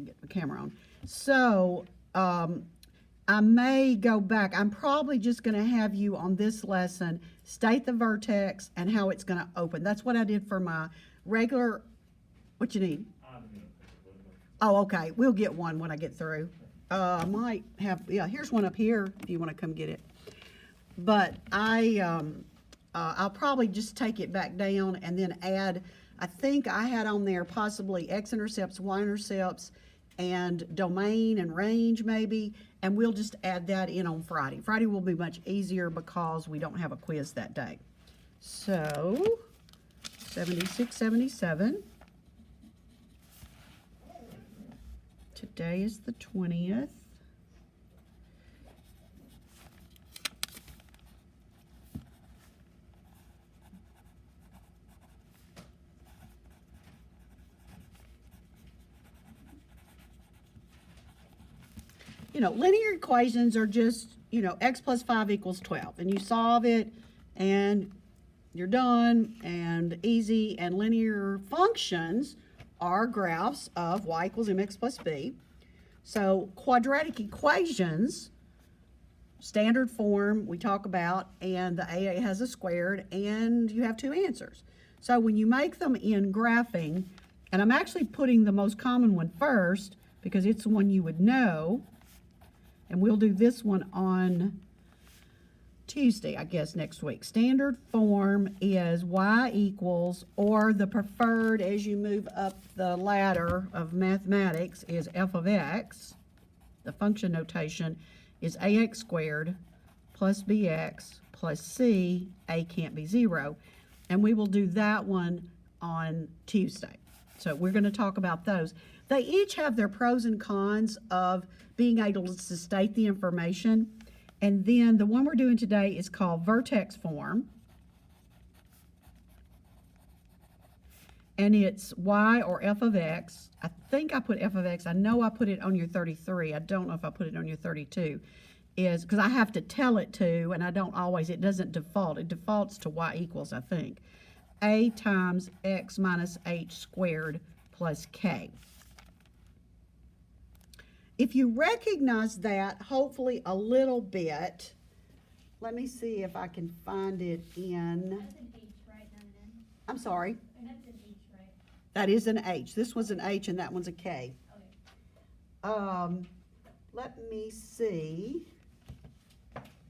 me get the camera on. So, I may go back. I'm probably just going to have you on this lesson state the vertex and how it's going to open. That's what I did for my regular. What you need? Oh, okay. We'll get one when I get through. I might have, yeah, here's one up here if you want to come get it. But I'll probably just take it back down and then add, I think I had on there possibly x-intercepts, y-intercepts, and domain and range maybe, and we'll just add that in on Friday. Friday will be much easier because we don't have a quiz that day. So, 76, 77. Today is the 20th. You know, linear equations are just, you know, x plus 5 equals 12. And you solve it, and you're done, and easy. And linear functions are graphs of y equals mx plus b. So quadratic equations, standard form we talk about, and the AA has a squared, and you have two answers. So when you make them in graphing, and I'm actually putting the most common one first because it's the one you would know, and we'll do this one on Tuesday, I guess, next week. Standard form is y equals, or the preferred as you move up the ladder of mathematics is f of x. The function notation is ax squared plus bx plus c. A can't be 0. And we will do that one on Tuesday. So we're going to talk about those. They each have their pros and cons of being able to state the information. And then the one we're doing today is called vertex form. And it's y or f of x. I think I put f of x. I know I put it on your 33. I don't know if I put it on your 32. Is because I have to tell it to, and I don't always. It doesn't default. It defaults to y equals, I think, a times x minus h squared plus k. If you recognize that, hopefully a little bit, let me see if I can find it in. That's an H, right? Not an N? I'm sorry. And that's an H, right? That is an H. This was an H and that one's a K. Okay. Let me see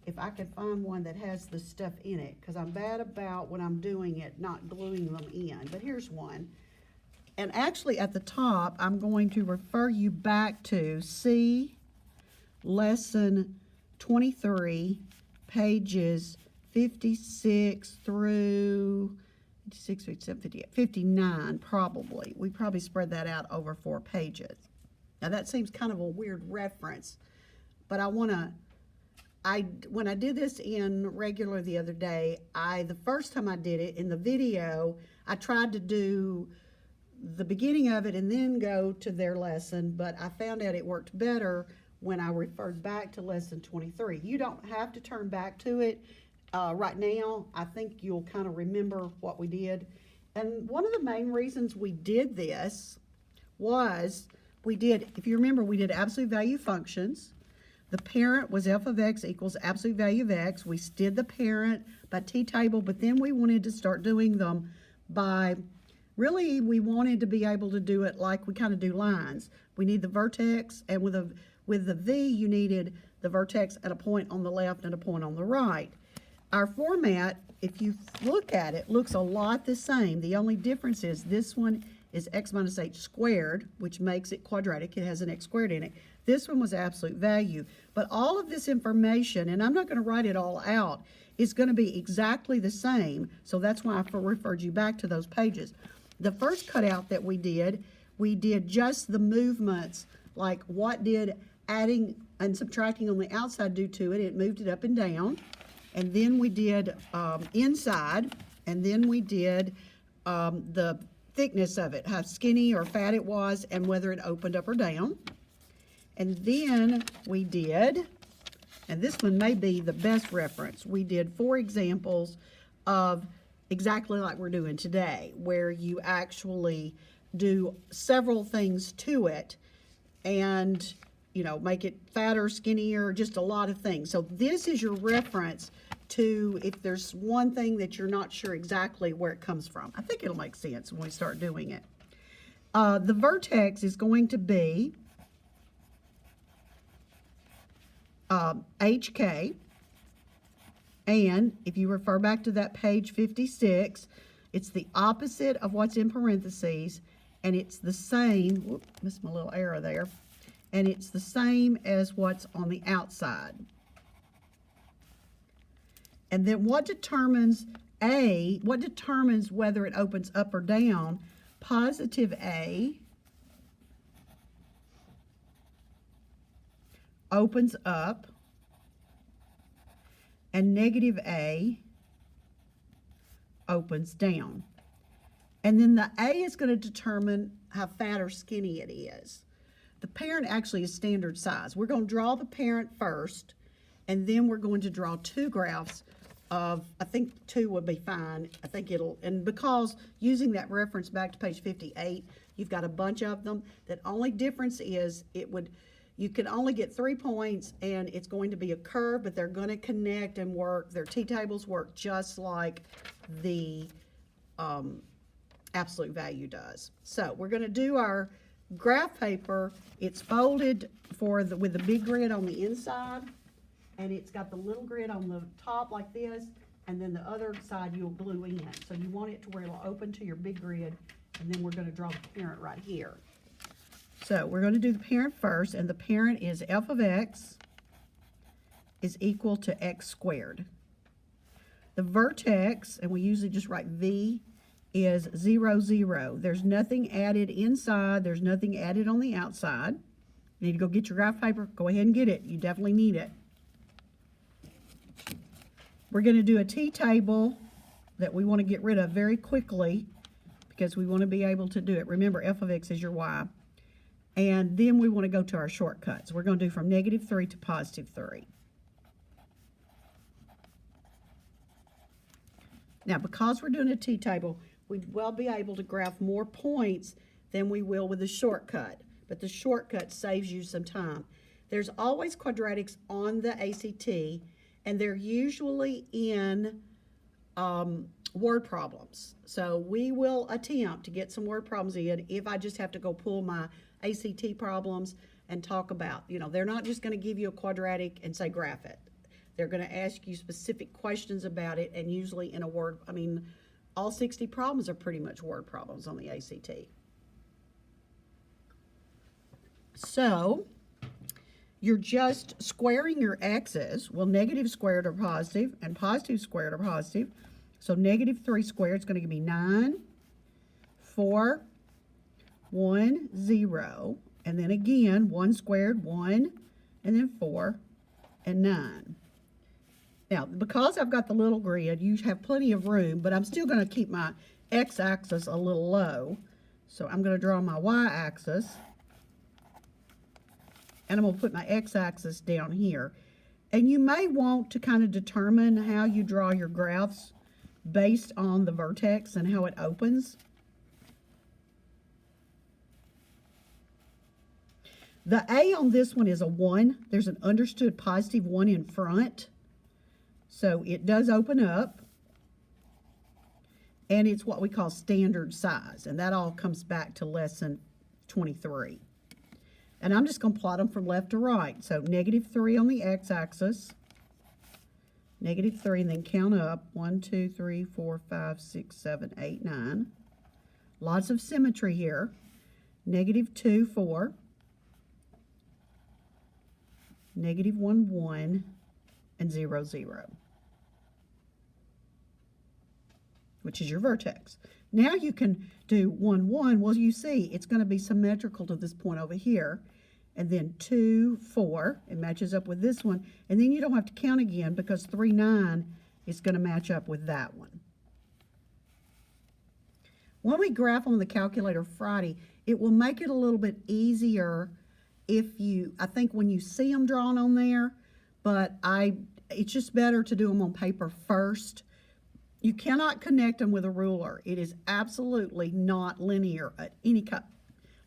if I can find one that has the stuff in it, because I'm bad about when I'm doing it not gluing them in. But here's one. And actually at the top, I'm going to refer you back to see lesson 23, pages 56 through 56, 57, 58, 59 probably. We probably spread that out over 4 pages. Now that seems kind of a weird reference, but when I did this in regular the other day, the first time I did it in the video, I tried to do the beginning of it and then go to their lesson, but I found out it worked better when I referred back to lesson 23. You don't have to turn back to it right now. I think you'll kind of remember what we did. And one of the main reasons we did this was if you remember, we did absolute value functions. The parent was f of x equals absolute value of x. We did the parent by t-table, but then we wanted to start doing them by, really, we wanted to be able to do it like we kind of do lines. We need the vertex, and with the V, you needed the vertex at a point on the left and a point on the right. Our format, if you look at it, looks a lot the same. The only difference is this one is x minus h squared, which makes it quadratic. It has an x squared in it. This one was absolute value. But all of this information, and I'm not going to write it all out, is going to be exactly the same. So that's why I referred you back to those pages. The first cutout that we did just the movements, like what did adding and subtracting on the outside do to it. It moved it up and down. And then we did inside, and then we did the thickness of it, how skinny or fat it was, and whether it opened up or down. And then we did, and this one may be the best reference, we did 4 examples of exactly like we're doing today, where you actually do several things to it and, you know, make it fatter, skinnier, just a lot of things. So this is your reference to if there's one thing that you're not sure exactly where it comes from. I think it'll make sense when we start doing it. The vertex is going to be HK, and if you refer back to that page 56, it's the opposite of what's in parentheses, and it's the same, whoop, missed my little arrow there, and it's the same as what's on the outside. And then what determines whether it opens up or down? Positive A opens up, and negative A opens down. And then the A is going to determine how fat or skinny it is. The parent actually is standard size. We're going to draw the parent first, and then we're going to draw two graphs of, I think 2 would be fine. I think it'll, and because using that reference back to page 58, you've got a bunch of them. That only difference is you can only get 3 points, and it's going to be a curve, but they're going to connect and work. Their t-tables work just like the absolute value does. So we're going to do our graph paper. It's folded with the big grid on the inside, and it's got the little grid on the top like this, and then the other side you'll glue in. So you want it to where it'll open to your big grid, and then we're going to draw the parent right here. So we're going to do the parent first, and the parent is f of x is equal to x squared. The vertex, and we usually just write v, is 0, 0. There's nothing added inside. There's nothing added on the outside. You need to go get your graph paper. Go ahead and get it. You definitely need it. We're going to do a t-table that we want to get rid of very quickly because we want to be able to do it. Remember, f of x is your y. And then we want to go to our shortcuts. We're going to do from -3 to +3. Now, because we're doing a t-table, we'd well be able to graph more points than we will with a shortcut. But the shortcut saves you some time. There's always quadratics on the ACT, and they're usually in word problems. So we will attempt to get some word problems in if I just have to go pull my ACT problems and talk about, you know, they're not just going to give you a quadratic and say graph it. They're going to ask you specific questions about it, and usually in a word, I mean, all 60 problems are pretty much word problems on the ACT. So you're just squaring your x's. Well, negative squared are positive, and positive squared are positive. So -3 squared is going to give me 9, 4, 1, 0, and then again 1 squared, 1, and then 4, and 9. Now, because I've got the little grid, you have plenty of room, but I'm still going to keep my x-axis a little low. So I'm going to draw my y-axis, and I'm going to put my x-axis down here. And you may want to kind of determine how you draw your graphs based on the vertex and how it opens. The A on this one is a 1. There's an understood positive 1 in front. So it does open up. And it's what we call standard size. And that all comes back to lesson 23. And I'm just going to plot them from left to right. So -3 on the x-axis. -3, and then count up. 1, 2, 3, 4, 5, 6, 7, 8, 9. Lots of symmetry here. -2, 4. -1, 1, and 0, 0, which is your vertex. Now you can do 1, 1. Well, you see, it's going to be symmetrical to this point over here. And then 2, 4, it matches up with this one. And then you don't have to count again because 3, 9 is going to match up with that one. When we graph on the calculator Friday, it will make it a little bit easier I think when you see them drawn on there, but it's just better to do them on paper first. You cannot connect them with a ruler. It is absolutely not linear at any kind.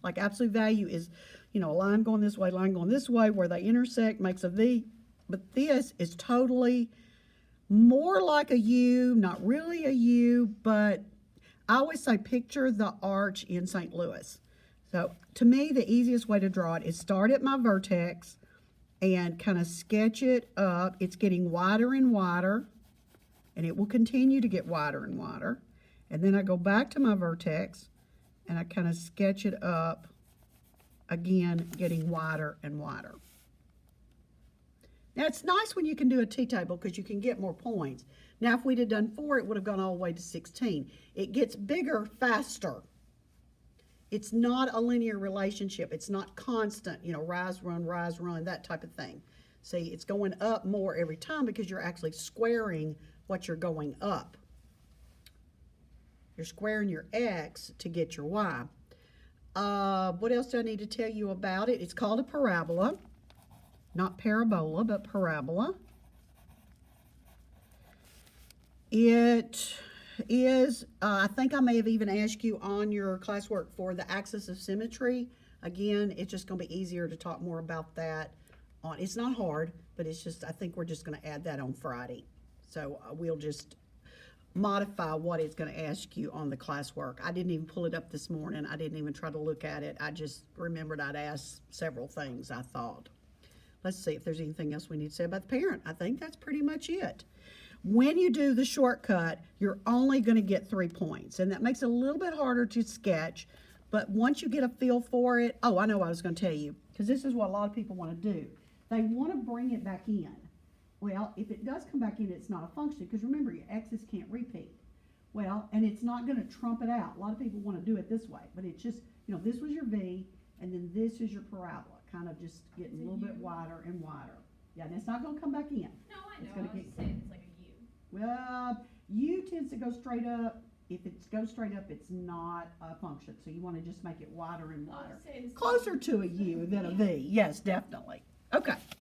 Like absolute value is, you know, a line going this way, line going this way, where they intersect makes a V. But this is totally more like a U, not really a U, but I always say picture the arch in St. Louis. So to me, the easiest way to draw it is start at my vertex and kind of sketch it up. It's getting wider and wider, and it will continue to get wider and wider. And then I go back to my vertex and I kind of sketch it up, again, getting wider and wider. Now, it's nice when you can do a T-table because you can get more points. Now, if we'd have done 4, it would have gone all the way to 16. It gets bigger faster. It's not a linear relationship. It's not constant, you know, rise, run, that type of thing. See, it's going up more every time because you're actually squaring what you're going up. You're squaring your X to get your Y. What else do I need to tell you about it? It's called a parabola. Not parabola, but parabola. It is, I think I may have even asked you on your classwork for the axis of symmetry. Again, it's just going to be easier to talk more about that. It's not hard, but it's just, I think we're just going to add that on Friday. So we'll just modify what it's going to ask you on the classwork. I didn't even pull it up this morning. I didn't even try to look at it. I just remembered I'd asked several things, I thought. Let's see if there's anything else we need to say about the parent. I think that's pretty much it. When you do the shortcut, you're only going to get 3 points, and that makes it a little bit harder to sketch, but once you get a feel for it, oh, I know what I was going to tell you, because this is what a lot of people want to do. They want to bring it back in. Well, if it does come back in, it's not a function, because remember, your x's can't repeat. Well, and it's not going to trump it out. A lot of people want to do it this way, but it's just, you know, this was your V, and then this is your parabola, kind of just getting a little bit wider and wider. Yeah, and it's not going to come back in. No, I know. It's gonna I was get- just saying it's like a U. Well, U tends to go straight up. If it goes straight up, it's not a function, so you want to just make it wider and I was wider. saying it's Closer to a U than a V, yes, definitely. Okay,